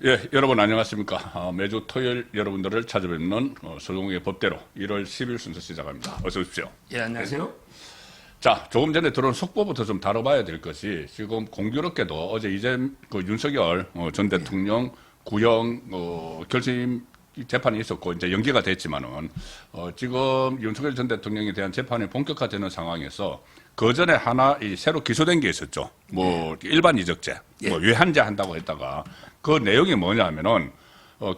예, 여러분 안녕하십니까. 매주 토요일 여러분들을 찾아뵙는 서동욱의 법대로 1월 10일 순서 시작합니다. 어서 오십시오. 예, 안녕하세요. 자, 조금 전에 들어온 속보부터 좀 다뤄봐야 될 것이 지금 공교롭게도 어제 윤석열 전 대통령 구형 결심 재판이 있었고 이제 연기가 됐지만은 지금 윤석열 전 대통령에 대한 재판이 본격화되는 상황에서 그 전에 하나 새로 기소된 게 있었죠. 뭐 일반 이적죄, 뭐 외환죄 한다고 했다가 그 내용이 뭐냐면은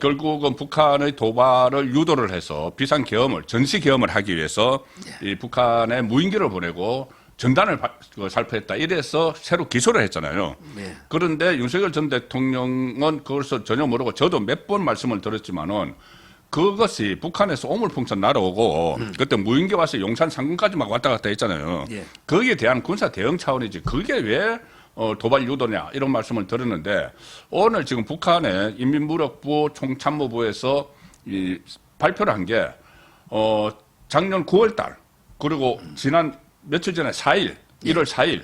결국은 북한의 도발을 유도를 해서 비상 계엄을 전시 계엄을 하기 위해서 이 북한에 무인기를 보내고 전단을 살포했다. 이래서 새로 기소를 했잖아요. 그런데 윤석열 전 대통령은 그것을 전혀 모르고 저도 몇 번 말씀을 드렸지만은 그것이 북한에서 오물풍선 날아오고 그때 무인기 와서 용산 상공까지 막 왔다 갔다 했잖아요. 거기에 대한 군사 대응 차원이지 그게 왜 도발 유도냐 이런 말씀을 드렸는데 오늘 지금 북한의 인민무력부 총참모부에서 발표를 한 게 작년 9월 달 그리고 지난 며칠 전에 1월 4일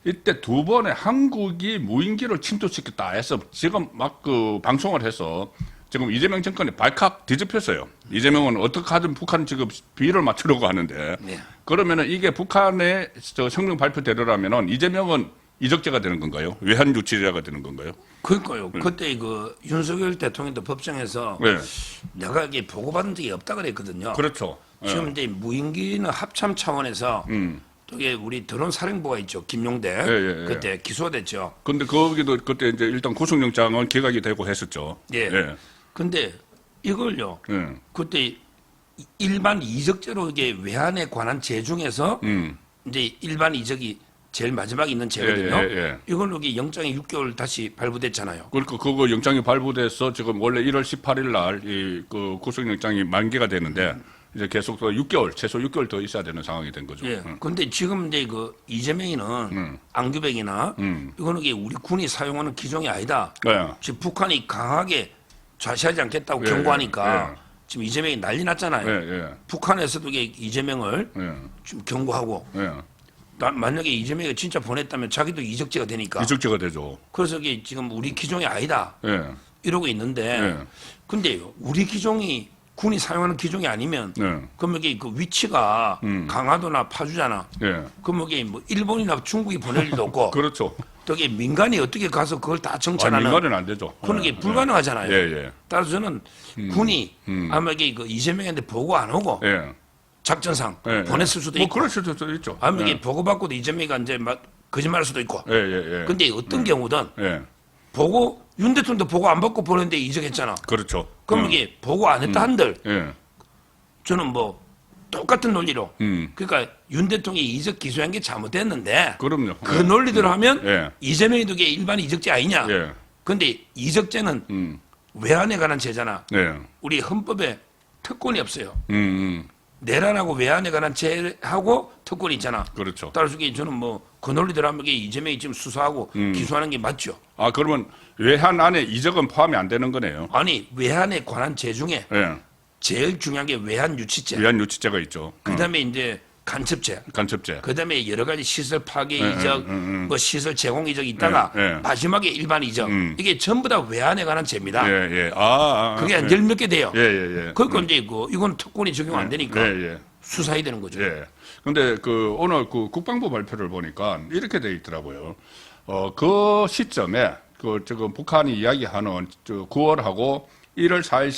이때 두 번의 한국이 무인기를 침투시켰다 해서 지금 막 그 방송을 해서 지금 이재명 정권이 발칵 뒤집혔어요. 이재명은 어떻게 하든 북한 지금 비를 맞추려고 하는데 그러면은 이게 북한의 성명 발표대로라면은 이재명은 이적죄가 되는 건가요? 외환유치죄가 되는 건가요? 그러니까요. 그때 그 윤석열 대통령도 법정에서 내가 이게 보고받은 적이 없다 그랬거든요. 그렇죠. 지금 이제 무인기는 합참 차원에서 또 이게 우리 드론 사령부가 있죠. 김용대. 그때 기소됐죠. 근데 거기도 그때 이제 일단 구속영장은 기각이 되고 했었죠. 근데 이걸요. 그때 일반 이적죄로 이게 외환에 관한 죄 중에서 이제 일반 이적이 제일 마지막에 있는 죄거든요. 이걸로 이게 영장이 6개월 다시 발부됐잖아요. 그러니까 그거 영장이 발부돼서 지금 원래 1월 18일 날 그 구속영장이 만기가 되는데 이제 계속 더 6개월, 최소 6개월 더 있어야 되는 상황이 된 거죠. 근데 지금 이제 그 이재명이는 안규백이나 이거는 이게 우리 군이 사용하는 기종이 아니다. 지금 북한이 강하게 좌시하지 않겠다고 경고하니까 지금 이재명이 난리 났잖아요. 북한에서도 이게 이재명을 좀 경고하고 만약에 이재명이 진짜 보냈다면 자기도 이적죄가 되니까. 이적죄가 되죠. 그래서 이게 지금 우리 기종이 아니다. 이러고 있는데 근데 우리 기종이 군이 사용하는 기종이 아니면 그럼 이게 그 위치가 강화도나 파주잖아. 그럼 이게 뭐 일본이나 중국이 보낼 일도 없고 그렇죠. 또 이게 민간이 어떻게 가서 그걸 다 정찰하는 민간은 안 되죠. 그런 게 불가능하잖아요. 따라서 저는 군이 아마 이게 그 이재명한테 보고 안 오고 작전상 보냈을 수도 있고 그럴 수도 있죠. 아마 이게 보고받고도 이재명이가 이제 막 거짓말할 수도 있고 근데 어떤 경우든 보고 윤 대통령도 보고 안 받고 보냈는데 이적했잖아. 그렇죠. 그럼 이게 보고 안 했다 한들 저는 뭐 똑같은 논리로 그러니까 윤 대통령이 이적 기소한 게 잘못됐는데 그럼요. 그 논리대로 하면 이재명이 그게 일반 이적죄 아니냐. 근데 이적죄는 외환에 관한 죄잖아. 우리 헌법에 특권이 없어요. 내란하고 외환에 관한 죄하고 특권이 있잖아. 그렇죠. 따라서 저는 뭐 그 논리대로 하면 이재명이 지금 수사하고 기소하는 게 맞죠. 아 그러면 외환 안에 이적은 포함이 안 되는 거네요. 아니 외환에 관한 죄 중에 제일 중요한 게 외환 유치죄. 외환 유치죄가 있죠. 그다음에 이제 간첩죄. 그다음에 여러 가지 시설 파괴 이적, 뭐 시설 제공 이적이 있다가 마지막에 일반 이적. 이게 전부 다 외환에 관한 죄입니다. 그게 한 10몇 개 돼요. 그러니까 이제 이건 특권이 적용 안 되니까 수사해야 되는 거죠. 근데 그 오늘 그 국방부 발표를 보니까 이렇게 돼 있더라고요. 그 시점에 그 지금 북한이 이야기하는 9월하고 1월 4일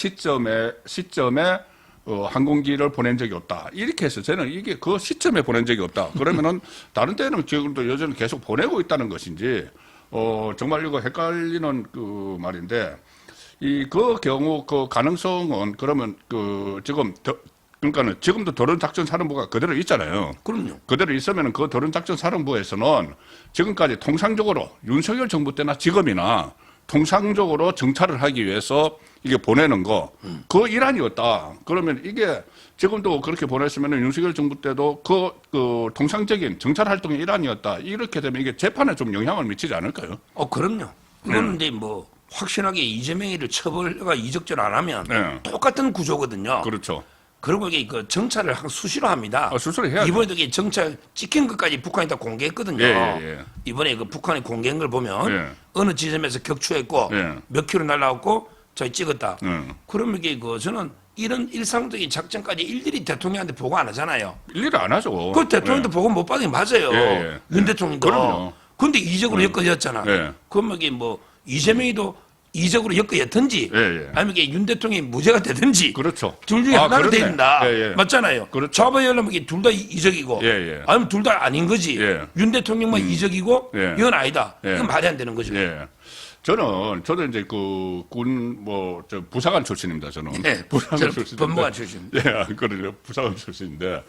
시점에 항공기를 보낸 적이 없다. 이렇게 해서 저는 이게 그 시점에 보낸 적이 없다. 그러면은 다른 때는 지금도 여전히 계속 보내고 있다는 것인지 정말 이거 헷갈리는 그 말인데 그 경우 그 가능성은 그러면 그 그러니까는 지금도 드론작전사령부가 그대로 있잖아요. 그럼요. 그대로 있으면 그 드론작전사령부에서는 지금까지 통상적으로 윤석열 정부 때나 지금이나 통상적으로 정찰을 하기 위해서 이게 보내는 거, 그 일환이었다. 그러면 이게 지금도 그렇게 보냈으면 윤석열 정부 때도 그 통상적인 정찰 활동의 일환이었다. 이렇게 되면 이게 재판에 좀 영향을 미치지 않을까요? 그럼요. 이거는 이제 뭐 확실하게 이재명이를 처벌과 이적죄를 안 하면 똑같은 구조거든요. 그렇죠. 그리고 이게 그 정찰을 수시로 합니다. 수시로 해야죠. 이번에도 이게 정찰 찍힌 것까지 북한이 다 공개했거든요. 예. 이번에 그 북한이 공개한 걸 보면 예. 어느 지점에서 격추했고 예. 몇 킬로 날라왔고 저희 찍었다. 예. 그러면 이게 그 저는 이런 일상적인 작전까지 일일이 대통령한테 보고 안 하잖아요. 일일이 안 하죠. 그 대통령도 보고 못 받은 게 맞아요. 예. 윤 대통령도. 그럼요. 근데 이적으로 엮어졌잖아. 예. 그러면 이게 뭐 이재명이도 이적으로 엮어졌든지 예. 아니면 이게 윤 대통령이 무죄가 되든지 그렇죠. 둘 중에 하나로 돼 그렇네. 있다. 예. 맞잖아요. 그렇죠. 잡아야려면 이게 둘 다 이적이고 예. 아니면 둘 다 아닌 거지. 예. 윤 대통령만 이적이고 예. 이건 아니다. 예. 이건 말이 안 되는 거죠. 예. 저도 이제 그 군 저 부사관 출신입니다. 저는 네, 부사관 저는 출신. 법무관 출신. 예, 그러죠. 부사관 출신인데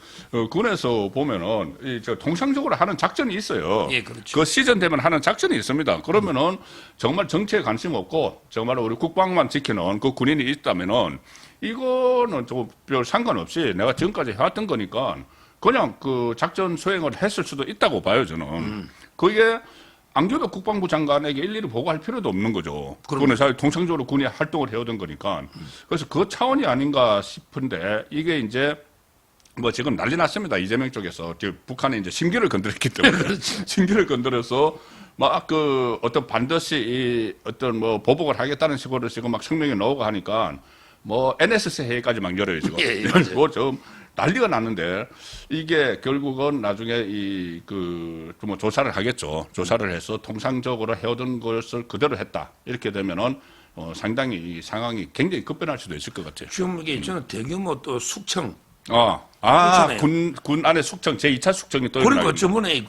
군에서 보면은 저 통상적으로 하는 작전이 있어요. 예, 그렇죠. 그 시즌 되면 하는 작전이 있습니다. 그러면은 정말 정치에 관심 없고 정말 우리 국방만 지키는 그 군인이 있다면은 이거는 좀 별 상관없이 내가 지금까지 해왔던 거니까 그냥 그 작전 수행을 했을 수도 있다고 봐요. 저는 그게. 안규백 국방부 장관에게 일일이 보고할 필요도 없는 거죠. 그거는 사실 통상적으로 군이 활동을 해오던 거니까. 그래서 그 차원이 아닌가 싶은데 이게 이제 뭐 지금 난리 났습니다. 이재명 쪽에서 북한이 이제 심기를 건드렸기 때문에 심기를 건드려서 막 그 어떤 반드시 이 어떤 뭐 보복을 하겠다는 식으로 지금 막 성명이 나오고 하니까 뭐 NSC 회의까지 막 열어요 지금. 예, 뭐 좀 난리가 났는데 이게 결국은 나중에 뭐 조사를 하겠죠. 조사를 해서 통상적으로 해오던 것을 그대로 했다. 이렇게 되면은 상당히 이 상황이 굉장히 급변할 수도 있을 것 같아요. 지금 이게 저는 대규모 또 숙청. 군 안에 숙청, 제2차 숙청이 또 그러니까 일어나겠네.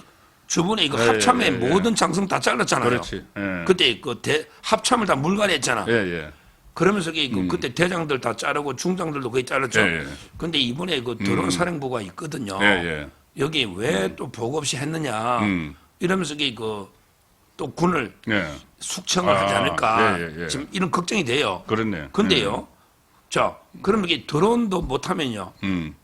저번에 이거 합참의 모든 장성 다 잘랐잖아요. 그렇지. 예. 그때 그 합참을 다 물갈이했잖아. 예. 그러면서 그때 대장들 다 자르고 중장들도 거의 잘랐죠. 예. 근데 이번에 그 드론 사령부가 있거든요. 예. 여기 왜 또 보고 없이 했느냐. 이러면서 또 군을 예. 숙청을 하지 않을까. 예. 지금 이런 걱정이 돼요. 그렇네. 근데요. 자, 그러면 이게 드론도 못하면요.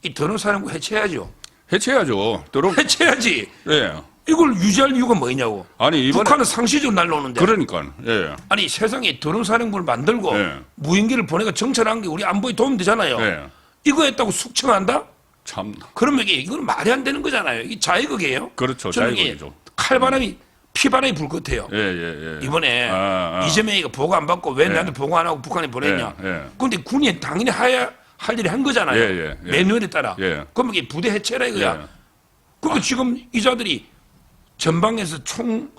이 드론 사령부 해체해야죠. 해체해야죠. 해체해야지. 예. 이걸 유지할 이유가 뭐냐고. 아니 이번에 북한은 상시적으로 날라오는데. 그러니까. 예. 아니 세상에 드론 사령부를 만들고 예. 무인기를 보내가 정찰한 게 우리 안보에 도움 되잖아요. 예. 이거 했다고 숙청한다? 참. 그러면 이건 말이 안 되는 거잖아요. 이게 자위극이에요. 그렇죠. 저는 이게 자유국이죠. 칼바람이 피바람이 불 것 같아요. 예. 이번에 이재명이가 보고 안 받고 왜 나한테 보고 안 하고 북한에 보냈냐. 예. 근데 군이 당연히 할 일이 한 거잖아요. 예. 매뉴얼에 따라. 예. 그러면 이게 부대 해체라 이거야. 예. 그러니까 지금 이 자들이 전방에서 총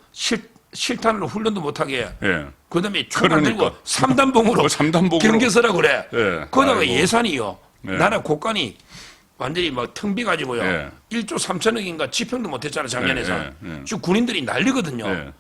실탄으로 훈련도 못하게. 예. 그다음에 총 안 들고 그러니까. 3단봉으로 삼단봉으로. 경계서라 그래. 예. 거기다가 아이고. 예산이요. 예. 나라 국간이 완전히 막 텅 비가지고요. 예. 1조 3천억인가 지평도 못했잖아 작년 예산. 예. 지금 군인들이 난리거든요. 예.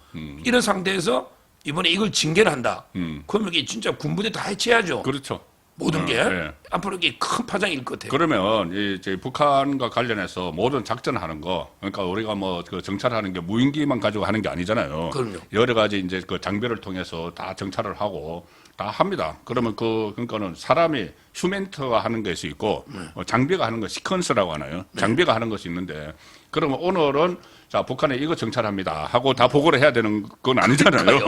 이런 상태에서 이번에 이걸 징계를 한다. 그러면 이게 진짜 군부대 다 해체해야죠. 그렇죠. 모든 게 예. 앞으로 이게 큰 파장일 것 같아요. 그러면 이제 북한과 관련해서 모든 작전하는 거, 그러니까 우리가 뭐 그 정찰하는 게 무인기만 가지고 하는 게 아니잖아요. 그럼요. 여러 가지 이제 그 장비를 통해서 다 정찰을 하고 다 합니다. 그러면 그러니까는 사람이 휴맨터가 하는 것이 있고 장비가 하는 거 시퀀스라고 하나요? 장비가 하는 것이 있는데 그러면 오늘은 자 북한에 이거 정찰합니다 하고 다 보고를 해야 되는 건 아니잖아요.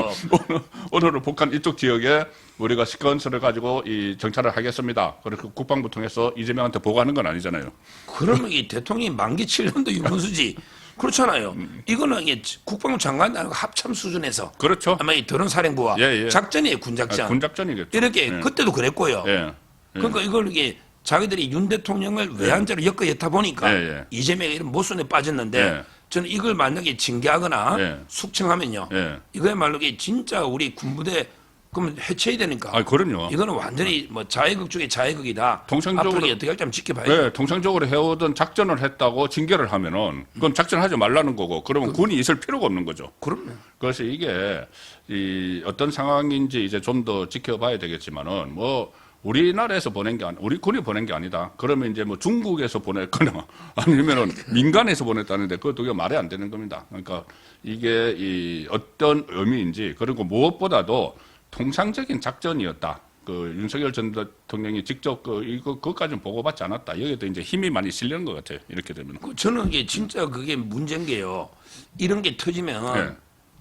오늘은 북한 이쪽 지역에 우리가 시퀀스를 가지고 이 정찰을 하겠습니다. 그리고 국방부 통해서 이재명한테 보고하는 건 아니잖아요. 그러면 이 대통령이 만기 7년도 유문수지. 그렇잖아요. 이거는 이게 국방부 장관이 아니고 합참 수준에서. 그렇죠. 아마 이 드론 사령부와 예. 작전이에요, 군작전. 군작전이겠죠. 이렇게 예. 그때도 그랬고요. 예. 그러니까 이걸 이게 자기들이 윤 대통령을 외환자로 엮어였다 보니까 예. 이재명이 이런 모순에 빠졌는데 예. 저는 이걸 만약에 징계하거나 예. 숙청하면요. 예. 이거야말로 이게 진짜 우리 군부대 그러면 해체해야 되니까. 아, 그럼요. 이거는 완전히 뭐 자해극 중에 자해극이다. 통상적으로- 앞으로 이게 어떻게 할지 한번 지켜봐야죠. 네, 통상적으로 해오던 작전을 했다고 징계를 하면은 그건 작전하지 말라는 거고 그러면 군이 있을 필요가 없는 거죠. 그럼요. 그래서 이게 이 어떤 상황인지 이제 좀 더 지켜봐야 되겠지만은 뭐 우리나라에서 보낸 게 우리 군이 보낸 게 아니다. 그러면 이제 뭐 중국에서 보냈거나 아니면은 민간에서 보냈다는데 그것도 그게 말이 안 되는 겁니다. 그러니까 이게 이 어떤 의미인지 그리고 무엇보다도 통상적인 작전이었다. 그 윤석열 전 대통령이 직접 그것까지는 보고받지 않았다. 여기에도 이제 힘이 많이 실리는 것 같아요. 이렇게 되면. 저는 이게 진짜 그게 문제인 게요. 이런 게 터지면 네.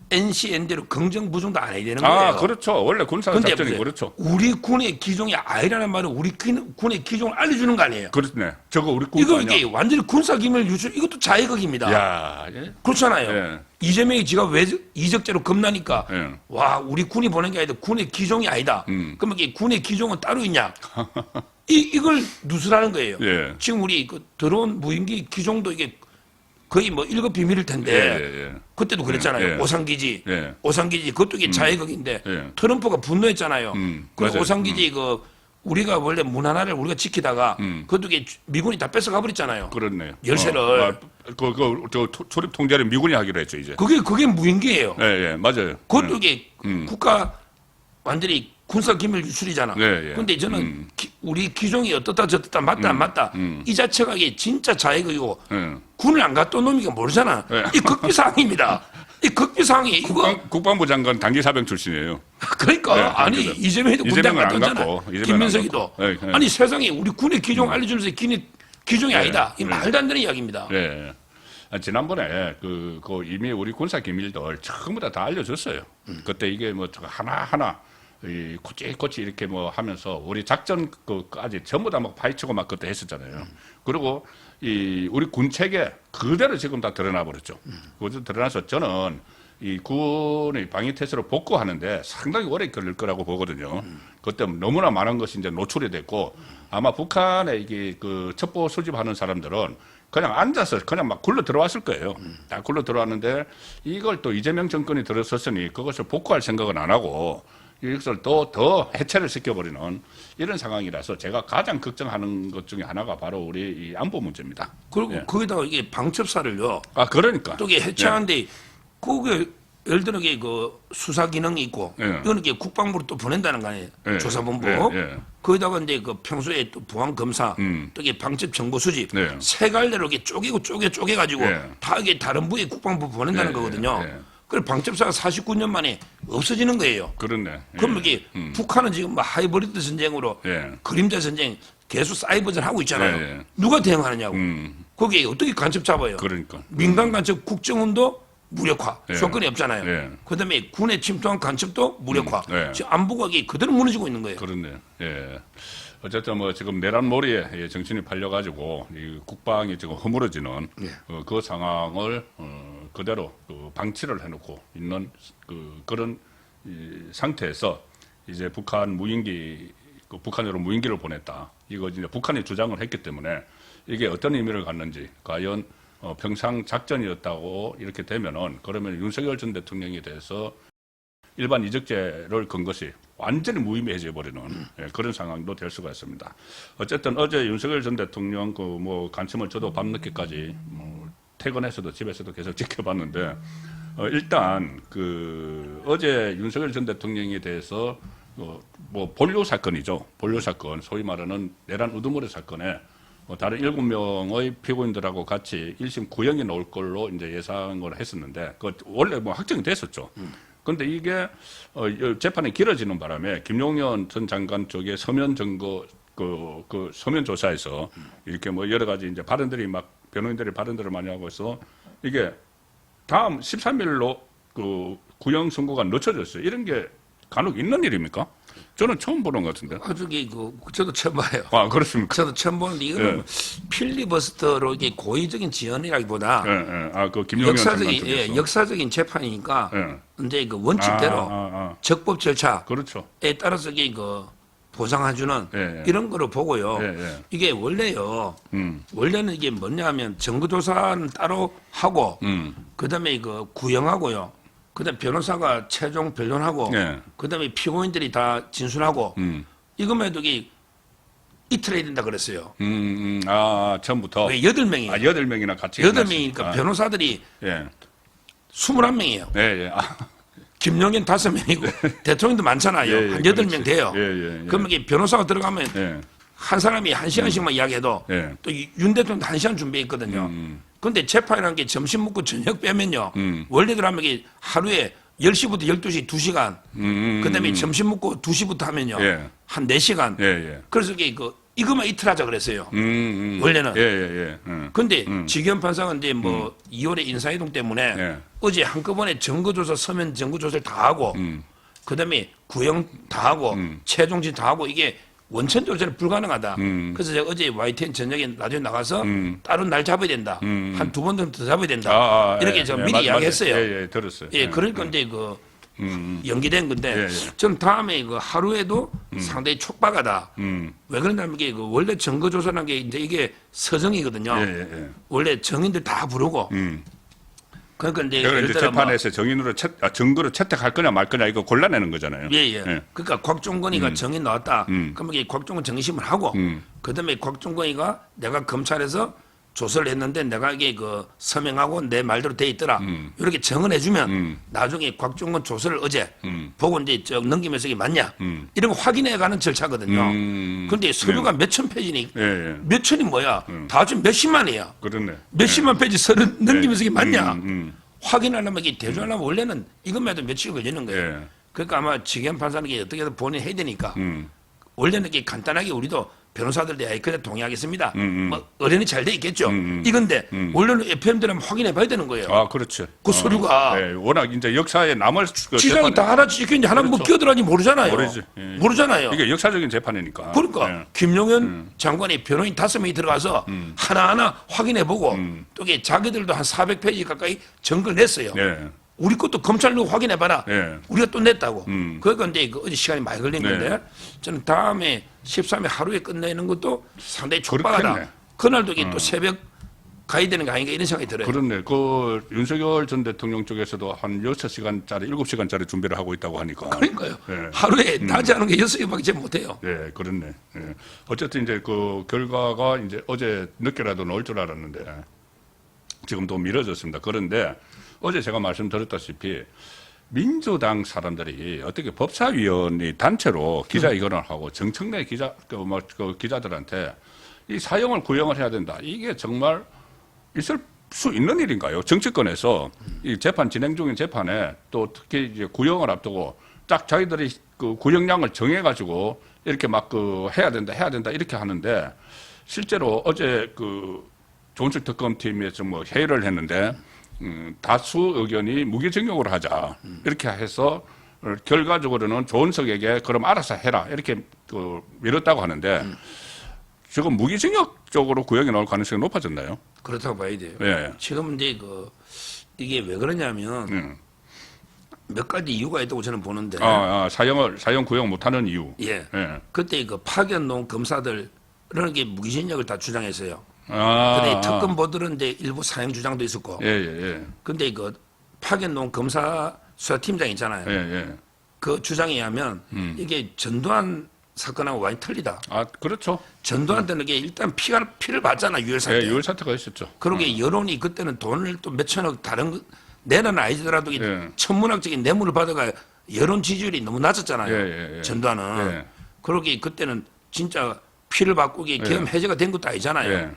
NCN대로 긍정 부정도 안 해야 되는 거예요. 아, 그렇죠. 원래 군사작전이 보세요. 그렇죠. 우리 군의 기종이 아니라는 말은 우리 군의 기종을 알려주는 거 아니에요. 그렇네. 저거 우리 군 이거 아니야. 이게 완전히 군사기밀 유출, 이것도 자해극입니다. 야, 예. 그렇잖아요. 예. 이재명이 지가 왜 이적죄로 겁나니까 예. 와 우리 군이 보낸 게 아니다. 군의 기종이 아니다. 그러면 이게 군의 기종은 따로 있냐? 이걸 누설하는 거예요. 예. 지금 우리 그 들어온 무인기 기종도 이게 거의 뭐 1급 비밀일 텐데 예. 그때도 그랬잖아요. 예. 오산기지, 예. 오산기지 그것도 이게 자해극인데 예. 트럼프가 분노했잖아요. 그 맞아요. 오산기지 그 우리가 원래 문 하나를 우리가 지키다가 그것도 이게 미군이 다 뺏어가 버렸잖아요. 그렇네. 열쇠를. 저 초립 통제를 미군이 하기로 했죠, 이제. 그게 무인기예요. 예, 맞아요. 그것도 이게 국가 완전히 군사 기밀 유출이잖아. 예. 근데 저는 우리 기종이 어떻다 저떻다 맞다 안 맞다 이 자체가 이게 진짜 자해극이고 군을 안 갔던 놈이가 모르잖아. 예. 이 극비사항입니다. 이 극비사항이 이거 국방부 장관 단기 사병 출신이에요. 그러니까 네, 아니 그래서. 이재명이도 군대 안 이재명은 안 갔던잖아. 갔고, 이재명은 김민석이도 안 갔고. 예. 아니 세상에 우리 군의 기종 알려주면서 기종이 아니다. 이 예. 말도 안 되는 이야기입니다. 예. 아, 지난번에 그 이미 우리 군사 기밀들 전부 다 알려줬어요. 그때 이게 뭐 하나하나 이 코치코치 이렇게 뭐 하면서 우리 작전 그까지 전부 다 막 파헤치고 막 그때 했었잖아요. 그리고 이 우리 군 체계 그대로 지금 다 드러나 버렸죠. 그것도 드러나서 저는 이 군의 방위 태세로 복구하는데 상당히 오래 걸릴 거라고 보거든요. 그때 너무나 많은 것이 이제 노출이 됐고 아마 북한에 이게 그 첩보 수집하는 사람들은 그냥 앉아서 그냥 막 굴러 들어왔을 거예요. 다 굴러 들어왔는데 이걸 또 이재명 정권이 들어섰으니 그것을 복구할 생각은 안 하고 이것을 더 해체를 시켜버리는 이런 상황이라서 제가 가장 걱정하는 것 중에 하나가 바로 우리 이 안보 문제입니다. 그리고 예. 거기다가 이게 방첩사를요. 아, 그러니까. 또 이게 해체하는데 그게 예를 들어 이게 그 수사 기능이 있고 예. 이거는 이게 국방부로 또 보낸다는 거 아니에요. 예. 조사본부. 예. 거기다가 이제 그 평소에 또 보안 검사 또 이게 방첩 정보 수집 예. 세 갈래로 이게 쪼개 가지고 예. 다 이게 다른 부에 국방부 보낸다는 예. 거거든요. 예. 그래 방첩사가 49년 만에 없어지는 거예요. 그렇네. 예. 그럼 이게 북한은 지금 뭐 하이브리드 전쟁으로 예. 그림자 전쟁 계속 사이버전 하고 있잖아요. 예. 누가 대응하느냐고. 거기에 어떻게 간첩 잡아요? 그러니까. 민간 간첩 국정원도 무력화. 예. 조건이 없잖아요. 예. 그다음에 군에 침투한 간첩도 무력화. 예. 지금 안보가 이게 그대로 무너지고 있는 거예요. 그렇네. 예. 어쨌든 뭐 지금 내란몰이에 정신이 팔려가지고 이 국방이 지금 허물어지는 그 상황을 그대로 그 방치를 해놓고 있는 그런 이 상태에서 이제 북한 무인기 북한으로 무인기를 보냈다. 이거 이제 북한이 주장을 했기 때문에 이게 어떤 의미를 갖는지 과연 평상 작전이었다고 이렇게 되면은 그러면 윤석열 전 대통령에 대해서 일반 이적죄를 건 것이 완전히 무의미해져 버리는 그런 상황도 될 수가 있습니다. 어쨌든 어제 윤석열 전 대통령 그 뭐 관심을 저도 밤늦게까지 뭐 퇴근해서도 집에서도 계속 지켜봤는데 일단 그 어제 윤석열 전 대통령에 대해서 뭐 본료 사건이죠. 본료 사건, 소위 말하는 내란 우두머리 사건에 다른 7명의 피고인들하고 같이 1심 구형이 나올 걸로 이제 예상을 했었는데 그 원래 뭐 확정이 됐었죠. 근데 이게 재판이 길어지는 바람에 김용현 전 장관 쪽에 서면 증거 그 서면 조사에서 이렇게 뭐 여러 가지 이제 발언들이 막 변호인들이 발언들을 많이 하고 있어 이게 다음 13일로 그 구형 선고가 늦춰졌어요. 이런 게 간혹 있는 일입니까? 저는 처음 보는 것 같은데. 저기 저도 처음 봐요. 아, 그렇습니다. 저도 처음 보는데 이거는 필리버스터로 이게 고의적인 지연이라기보다 그 김용현 역사적인 역사적인 재판이니까 이제 그 원칙대로 적법 절차에 그렇죠. 따라서 이게 그 보상해주는 이런 거로 보고요. 이게 원래요. 원래는 이게 뭐냐면 증거조사는 따로 하고 그다음에 그 구형하고요. 그다음 변호사가 최종 변론하고 그다음에 피고인들이 다 진술하고 이것만 해도 이게 이틀 해야 된다 그랬어요. 처음부터. 왜 8명이에요. 8명이나 같이. 8명이니까 변호사들이 21명이에요. 김용현 5명이고 대통령도 많잖아요. 한 8명 돼요. 그러면 이게 변호사가 들어가면 한 사람이 1시간씩만 이야기해도 또 윤 대통령도 1시간 준비했거든요. 그런데 재판이라는 게 점심 먹고 저녁 빼면요. 원래대로 하면 이게 하루에 10시부터 12시 2시간. 그다음에 점심 먹고 2시부터 하면요. 한 4시간. 그래서 이게 이것만 이틀 하자 그랬어요. 원래는. 예, 예, 예. 근데 지기현 판사가 이제 뭐 2월에 인사이동 때문에 예. 어제 한꺼번에 증거조사 서면 증거조사를 다 하고 그다음에 구형 다 하고 최종진 다 하고 이게 원천적으로 저는 불가능하다. 그래서 제가 어제 YTN 저녁에 나중에 나가서 다른 날 잡아야 된다. 한 2번 정도 더 잡아야 된다. 이렇게 제가 미리 이야기했어요. 예, 예, 들었어요. 예, 그러니까 이제 그 연기된 건데 예, 예. 전 다음에 그 하루에도 상당히 촉박하다. 왜 그러냐면 이게 그 원래 증거조사라는 게 이제 이게 서정이거든요. 예, 예, 예. 원래 정인들 다 부르고. 그러니까 이제 그걸 예를 이제 들어 뭐 재판에서 정인으로 증거를 채택할 거냐 말 거냐 이거 골라내는 거잖아요. 예, 예. 그러니까 곽종건이가 정인 나왔다. 그러면 이게 곽종건 정심을 하고 그다음에 곽종건이가 내가 검찰에서 조사를 했는데 내가 이게 그 서명하고 내 말대로 돼 있더라. 이렇게 정언해 주면 나중에 곽종건 조서를 어제 보고 이제 쭉 넘기면서 이게 맞냐? 이런 거 확인해 가는 절차거든요. 근데 서류가 몇천 페이지니 예, 예. 몇 천이 뭐야? 다 지금 몇십만이야. 그렇네. 몇십만 페이지 서류 넘기면서 이게 맞냐? 확인하려면 이게 대조하려면 원래는 이것만 해도 며칠 걸리는 거예요. 예. 그러니까 아마 지기현 판사는 이게 어떻게든 본인이 해야 되니까 원래는 이게 간단하게 우리도 변호사들 대하에 그래 동의하겠습니다. 뭐 어련히 잘 돼 있겠죠. 이건데 원래는 FM들은 확인해 봐야 되는 거예요. 아, 그렇죠. 그 서류가 예, 워낙 이제 역사에 남을 그 지장이 재판이- 다 하나 찍혔는지 하나 뭐 끼어들어가는지 모르잖아요. 모르지. 예. 모르잖아요. 이게 역사적인 재판이니까. 그러니까 예. 김용현 장관이 변호인 5명이 들어가서 하나하나 확인해보고 또 이게 자기들도 한 400페이지 가까이 증거를 냈어요. 예. 우리 것도 검찰로 확인해봐라. 예. 우리가 또 냈다고. 그러니까 이제 그 어제 시간이 많이 걸린 네. 건데 저는 다음에 13일 하루에 끝내는 것도 상당히 촉박하다. 그렇겠네. 그날도 이게 또 새벽 가야 되는 거 아닌가 이런 생각이 들어요. 그렇네. 그 윤석열 전 대통령 쪽에서도 한 6시간짜리, 7시간짜리 준비를 하고 있다고 하니까. 그러니까요. 예. 하루에 낮에 하는 게 6개밖에 못해요. 예, 그렇네. 예. 어쨌든 이제 그 결과가 이제 어제 늦게라도 나올 줄 알았는데 지금도 미뤄졌습니다. 그런데 어제 제가 말씀드렸다시피 민주당 사람들이 어떻게 법사위원이 단체로 기자회견을 하고 정청래 그 기자들한테 이 사형을 구형을 해야 된다. 이게 정말 있을 수 있는 일인가요? 정치권에서 이 재판 진행 중인 재판에 또 특히 이제 구형을 앞두고 딱 자기들이 그 구형량을 정해가지고 이렇게 막 그 해야 된다 이렇게 하는데 실제로 어제 그 조은석 특검팀에서 뭐 회의를 했는데 다수 의견이 무기징역으로 하자 이렇게 해서 결과적으로는 조은석에게 그럼 알아서 해라 이렇게 그 미뤘다고 하는데 지금 무기징역 쪽으로 구형이 나올 가능성이 높아졌나요? 그렇다고 봐야 돼요. 예. 지금 이제 그 이게 왜 그러냐면 몇 가지 이유가 있다고 저는 보는데. 사형 구형 못하는 이유. 예. 예. 그때 그 파견 놓은 검사들은 게 무기징역을 다 주장했어요. 아, 근데 특검보들은 이제 일부 사형 주장도 있었고. 예, 예, 근데 그 파견 놓은 검사 수사팀장 있잖아요. 예, 예. 그 주장에 의하면 이게 전두환 사건하고 완전히 틀리다. 아, 그렇죠. 전두환 때는 이게 일단 피를 봤잖아, 유혈사 예, 때. 유혈 사태가 있었죠. 그러게 여론이 그때는 돈을 또 몇천억 다른 거 내는 아니더라도 이게 예. 천문학적인 뇌물을 받아가 여론 지지율이 너무 낮았잖아요. 예, 예. 전두환은. 예. 그러게 그때는 진짜 피를 받고 이게 계엄 해제가 된 것도 아니잖아요. 예.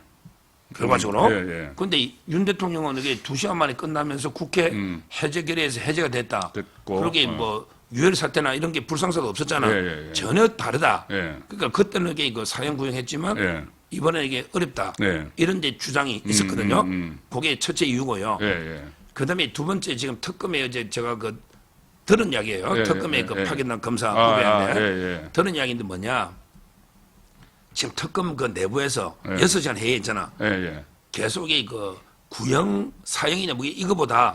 결과적으로. 예. 근데 윤 대통령은 이게 2시간 만에 끝나면서 국회 해제 결의에서 해제가 됐다. 됐고, 그러게 뭐 유혈 사태나 이런 게 불상사가 없었잖아. 예. 전혀 다르다. 예. 그러니까 그때는 이게 그 사형 구형했지만 예. 이번에 이게 어렵다. 예. 이런 데 주장이 있었거든요. 그게 첫째 이유고요. 예, 예. 그다음에 두 번째 지금 특검에 어제 제가 그 들은 이야기예요. 예, 특검에 예, 그 예. 파견난 검사 후배인데 예. 들은 이야기인데 뭐냐? 지금 특검 그 내부에서 예. 6시간 회의 있잖아. 예. 계속 그 구형 사형이냐 뭐 이거보다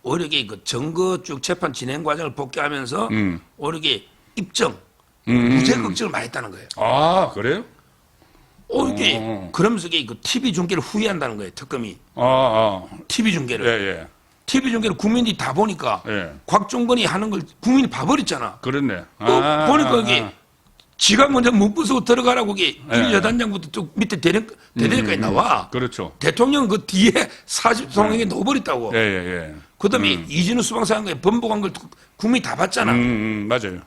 오히려 그 증거 쭉 재판 진행 과정을 복귀하면서 오히려 이게 입증 무죄 걱정을 많이 했다는 거예요. 아, 그래요? 이게 그러면서 이게 그 TV 중계를 후회한다는 거예요. 특검이 TV 중계를. 예. TV 중계를 국민들이 다 보니까 예. 곽종건이 하는 걸 국민이 봐버렸잖아. 그렇네. 보니까 이게 지가 먼저 문 부수고 들어가라고 이게 1여단장부터 쭉 밑에 대대까지 나와. 그렇죠. 대통령 그 뒤에 40성에게 넣어버렸다고. 예. 그다음에 이진우 수방사관관에 번복한 걸 국민이 다 봤잖아. 맞아요.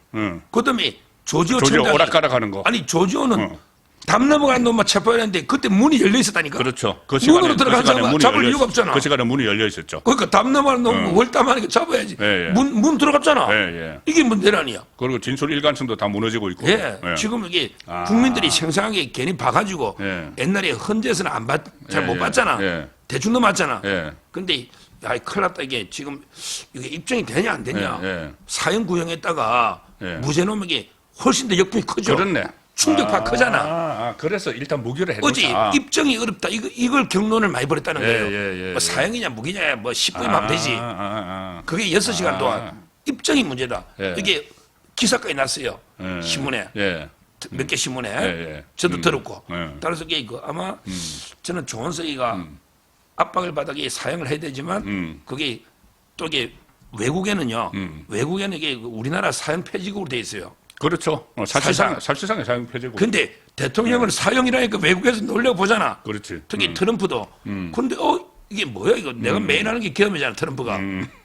그다음에 조지호 조지오 청장이 오락가락 하는 거. 아니 조지호는 담 넘어간 놈만 체포해야 되는데 그때 문이 열려 있었다니까. 그렇죠. 그 문으로 들어간 시간에 사람 문이 잡을 열려 이유가 없잖아. 그 시간에 문이 열려 있었죠. 그러니까 담 넘어간 놈 월담하니까 잡아야지. 예, 예. 문 들어갔잖아. 예, 예. 이게 문제는 아니야. 그리고 진술 일관성도 다 무너지고 있고. 예. 지금 이게 국민들이 생생하게 괜히 봐가지고 예. 옛날에 헌재에서는 잘 못 예, 봤잖아. 예. 대충 넘어갔잖아. 예. 근데 야, 큰일 났다. 이게 지금 이게 입증이 되냐 안 되냐. 예, 예. 사형 구형했다가 예. 무죄 놈에게 훨씬 더 역풍이 크죠. 그렇네. 충격파 크잖아. 그래서 일단 무기를 해놓자. 어제 입증이 어렵다. 이걸 경론을 많이 벌였다는 예, 거예요. 예, 예, 뭐 사형이냐 무기냐 뭐 10분이면 하면 되지. 아. 그게 6시간 동안 입증이 문제다. 예. 이게 기사까지 났어요. 예. 신문에. 예. 몇 개 신문에. 예. 저도 들었고. 예. 따라서 이게 아마 저는 조원석이가 압박을 받아 사형을 해야 되지만 그게 또 이게 외국에는요. 외국에는 이게 우리나라 사형 폐지국으로 돼 있어요. 그렇죠. 사실상의 사형 폐지고. 근데 대통령을 사형이라니까 외국에서 놀려 보잖아. 그렇지. 특히 트럼프도. 근데 이게 뭐야 이거 내가 매일 하는 게 계엄이잖아 트럼프가.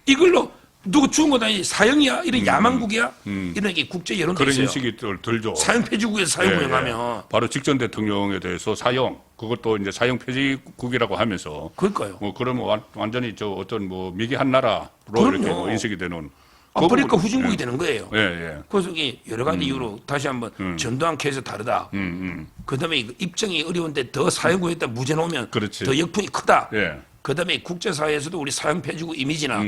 이걸로 누구 죽은 거다 사형이야 이런 야만국이야 이런 게 국제 여론도 그런 있어요. 인식이 들죠. 사형 폐지국에서 사형 구형하면 바로 직전 대통령에 대해서 사형 그것도 이제 사형 폐지국이라고 하면서 그럴까요? 뭐 그러면 완전히 저 어떤 뭐 미개한 나라로 그럼요. 이렇게 뭐 인식이 되는. 아프리카 후진국이 되는 거예요. 예, 예. 그래서 이게 여러 가지 이유로 다시 한번 전두환 케이스 다르다. 그다음에 입증이 어려운데 더 사형 구형했다 무죄 나오면 그렇지. 더 역풍이 크다. 예. 그다음에 국제사회에서도 우리 사형 폐지국 이미지나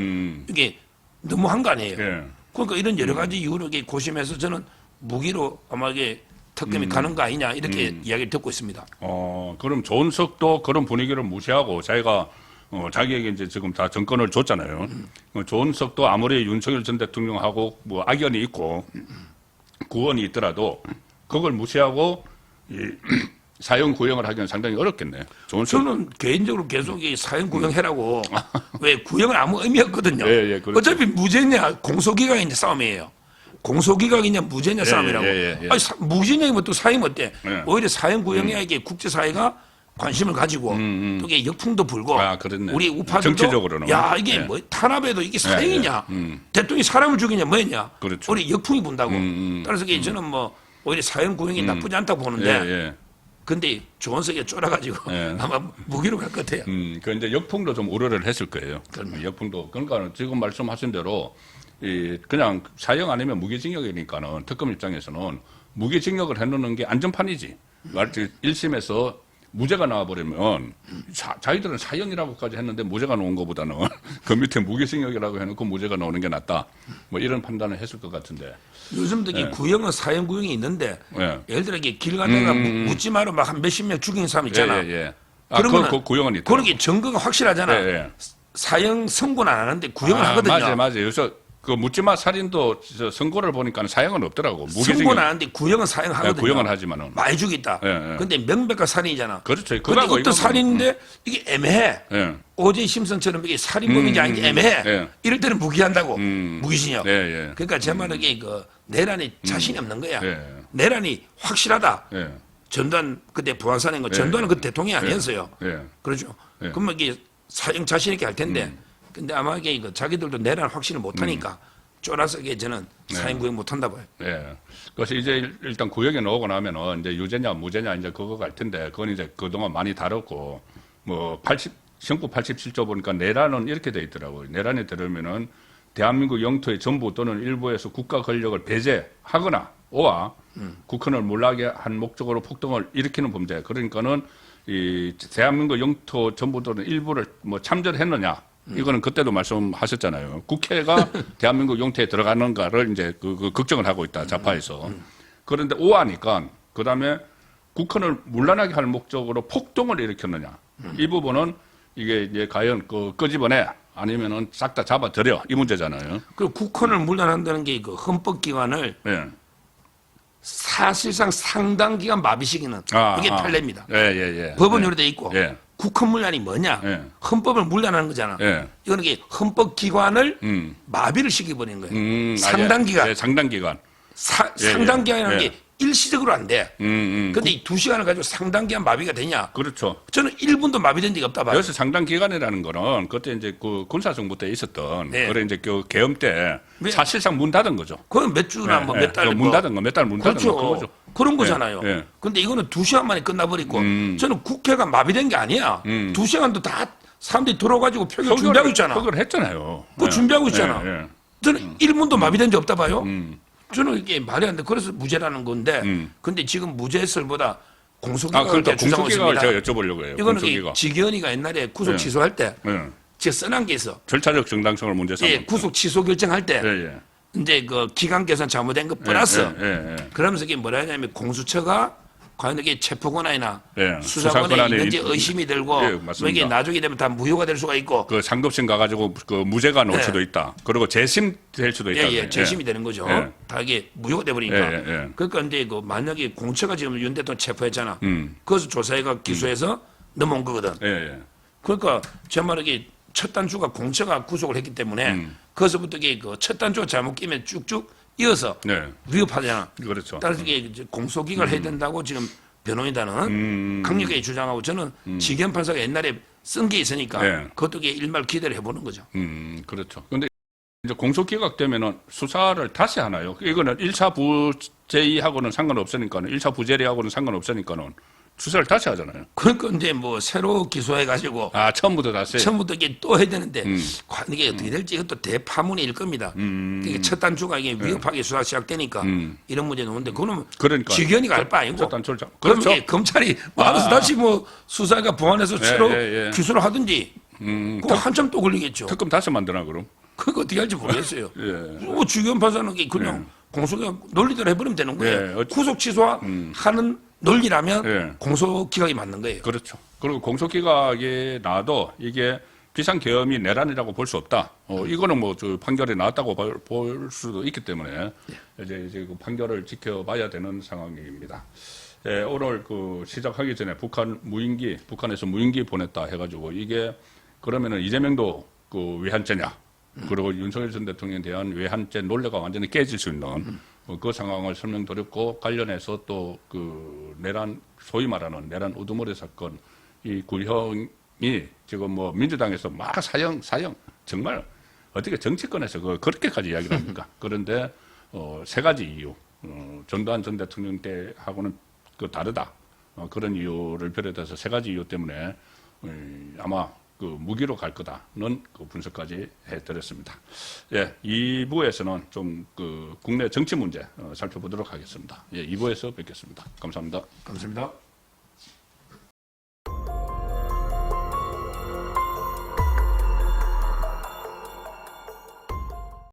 이게 너무한 거 아니에요. 예. 그러니까 이런 여러 가지 이유로 이게 고심해서 저는 무기로 아마 이게 특검이 가는 거 아니냐 이렇게 이야기를 듣고 있습니다. 그럼 조은석도 그런 분위기를 무시하고 자기가 자기에게 이제 지금 다 정권을 줬잖아요. 조은석도 아무리 윤석열 전 대통령하고 뭐 악연이 있고 구원이 있더라도 그걸 무시하고 이 사형 구형을 하기는 상당히 어렵겠네. 조은석. 저는 개인적으로 계속 이 사형 구형해라고 왜 구형은 아무 의미 없거든요. 예, 그렇죠. 어차피 무죄냐 공소기각이냐 싸움이에요. 공소기각이냐 무죄냐 싸움이라고. 예. 아니, 무죄냐면 또 사형 어때? 예. 오히려 사형 구형해야 이게 국제사회가 관심을 가지고 또 이게 역풍도 불고 그렇네. 우리 우파들도 정치적으로는. 야 이게 예. 뭐 탄압에도 이게 사형이냐 대통령이 사람을 죽이냐 뭐였냐 그렇죠. 우리 역풍이 분다고 따라서 이게 저는 뭐 오히려 사형 구형이 나쁘지 않다고 보는데 예. 근데 조원석이 쫄아가지고 예. 아마 무기로 갈 것 같아요. 그 이제 역풍도 좀 우려를 했을 거예요. 역풍도. 그러니까 지금 말씀하신 대로 그냥 사형 아니면 무기징역이니까는 특검 입장에서는 무기징역을 해놓는 게 안전판이지. 1심에서 무죄가 나와버리면 자기들은 사형이라고까지 했는데 무죄가 나온 것보다는 그 밑에 무기징역이라고 해놓고 무죄가 나오는 게 낫다. 뭐 이런 판단을 했을 것 같은데. 요즘도 이 구형은 사형 구형이 있는데 예. 예를 들어 이게 길 가다가 묻지 마로 막 한 몇십 명 죽인 사람 있잖아. 예. 그러면 그 구형은 있다. 그러게 증거가 확실하잖아. 예. 사형 선고는 안 하는데 구형을 하거든요. 맞아요. 요새 그 묻지마 살인도 선고를 보니까 사형은 없더라고. 선고는 안 하는데 구형은 사형하거든요. 구형은 하지만은. 많이 죽였다. 예. 근데 명백한 살인이잖아. 그렇죠. 근데 어떤 이거는 살인인데 이게 애매해. 예. 오제이 심슨처럼 이게 살인범인지 아닌지 애매해. 예. 이럴 때는 무기한다고. 무기징역. 예. 그러니까 제 말은 이게 그 내란이 자신이 없는 거야. 예. 내란이 확실하다. 예. 전두환 그때 부안산인 거 전두환은 그 대통령이 아니었어요. 예. 그렇죠. 예. 그러면 이게 사형 자신 있게 할 텐데 근데 아마 이게 그 자기들도 내란 확신을 못 하니까 쫄아서 이게 저는 사형 구형 못 한다 봐요. 예. 그래서 이제 일단 구역에 나오고 나면은 이제 유죄냐 무죄냐 이제 그거 갈 텐데 그건 이제 그동안 많이 다뤘고 뭐 형법 87조 보니까 내란은 이렇게 돼 있더라고요. 내란에 들으면은 대한민국 영토의 전부 또는 일부에서 국가 권력을 배제하거나 국헌을 몰락하게 한 목적으로 폭동을 일으키는 범죄. 그러니까는 이 대한민국 영토 전부 또는 일부를 뭐 참전했느냐. 이거는 그때도 말씀하셨잖아요. 국회가 대한민국 영토에 들어가는가를 이제 그 걱정을 하고 있다. 좌파에서. 그런데 오하니까 그다음에 국헌을 문란하게 할 목적으로 폭동을 일으켰느냐. 이 부분은 이게 이제 과연 끄집어내 아니면은 싹 다 잡아들여 이 문제잖아요. 그리고 국헌을 문란한다는 게 그 헌법기관을 예. 사실상 상당 기간 마비시키는 이게 판례입니다. 예. 법원으로 돼 있고 예. 국헌 문란이 뭐냐? 예. 헌법을 문란하는 거잖아. 예. 이거는 이게 헌법기관을 마비를 시켜버리는 거예요. 상당 기간. 예, 상당 기간. 상당 기간이라는 예. 게 일시적으로 안 돼. 근데 이 2시간을 가지고 상당 기간 마비가 되냐? 그렇죠. 저는 1분도 마비된 적이 없다 봐요. 여기서 상당 기간이라는 거는 그때 이제 그 군사정부 때 있었던 네. 그래 이제 그 계엄 때 네. 사실상 문 닫은 거죠. 그건 몇 주나 뭐 몇 달. 문 닫은 거, 몇 달 문 닫은 그렇죠. 거 그거죠. 그런 거잖아요. 예. 근데 이거는 2시간 만에 끝나버리고 저는 국회가 마비된 게 아니야. 2시간도 다 사람들이 들어가지고 표결 준비하고 있잖아. 표결을 했잖아요. 그거 준비하고 있잖아. 예. 저는 1분도 마비된 적 없다 봐요. 저는 이게 말이 안 돼. 그래서 무죄라는 건데 근데 지금 무죄설보다 공소기각을 그러니까 주장하고 공소기각을 있습니다. 제가 여쭤보려고 해요. 이거는 공소기각. 지기현이가 옛날에 구속 취소할 때 제가 써난 게 있어. 절차적 정당성을 문제 삼아. 예, 구속 취소 결정할 때 예. 이제 그 기간 계산 잘못된 거 플러스 예. 그러면서 이게 뭐라 하냐면 공수처가 과연 이게 체포권한이나 예, 수사권에 수사권한에 있는지 의심이 들고 예, 뭐 맞습니다. 이게 나중에 되면 다 무효가 될 수가 있고 그 상급심 가가지고 그 무죄가 나올 예. 수도 있다. 그리고 재심 될 수도 있다. 예, 재심이 되는 거죠. 예. 다 이게 무효가 돼버리니까. 예. 그러니까 이제 그 만약에 공처가 지금 윤 대통령 체포했잖아. 그것을 조사해가 기소해서 넘어온 거거든. 예. 그러니까 제 말에 첫 단추가 공처가 구속을 했기 때문에 거기서부터 이게 그 첫 단추가 잘못 끼면 쭉쭉 이어서 네. 위협하잖아. 그렇죠. 따라서 이게 이제 공소기각을 해야 된다고 지금 변호인단은 강력하게 주장하고 저는 지기현 판사가 옛날에 쓴 게 있으니까 네. 그것도 일말 기대를 해보는 거죠. 그렇죠. 근데 이제 공소기각 되면은 수사를 다시 하나요? 이거는 1차 부재의하고는 상관없으니까는 1차 부재리하고는 상관없으니까는 수사를 다시 하잖아요. 그러니까 이제 뭐 새로 기소해가지고 처음부터 다시. 처음부터 이게 또 해야 되는데 과연 이게 어떻게 될지 이것도 대파문일 겁니다. 이게 첫 단추가 이게 위협하게 수사 시작되니까 이런 문제 나오는데 그거는 그러니까. 지기현이가 할 바 아니고 첫 단추를 그럼 그렇죠. 이게 검찰이 알아서 다시 뭐 수사가 보완해서 새로 예. 기소를 하든지 그거 한참 또 걸리겠죠. 특검 다시 만드나 그럼? 그거 어떻게 할지 모르겠어요. 예. 뭐 지기현 판사는 이게 그냥 공소기각 논리대로 해버리면 되는 거예요. 예. 구속 취소하는 논리라면 예. 공소기각이 맞는 거예요. 그렇죠. 그리고 공소기각에 나도 이게 비상계엄이 내란이라고 볼 수 없다. 이거는 뭐 저 판결이 나왔다고 볼 수도 있기 때문에 이제 그 판결을 지켜봐야 되는 상황입니다. 예, 오늘 그 시작하기 전에 북한에서 무인기 보냈다 해가지고 이게 그러면은 이재명도 그 외환죄냐? 그리고 윤석열 전 대통령에 대한 외환죄 논리가 완전히 깨질 수 있는 그 상황을 설명드렸고 관련해서 또 그 내란 소위 말하는 내란 우두머리 사건 이 구형이 지금 뭐 민주당에서 막 사형 정말 어떻게 정치권에서 그렇게까지 이야기를 합니까? 그런데 세 가지 이유 전두환 전 대통령 때하고는 그 다르다 그런 이유를 비롯해서 세 가지 이유 때문에 아마 그 무기로 갈 거다는 그 분석까지 해드렸습니다. 예, 2부에서는 좀 그 국내 정치 문제 살펴보도록 하겠습니다. 예, 2부에서 뵙겠습니다. 감사합니다. 감사합니다.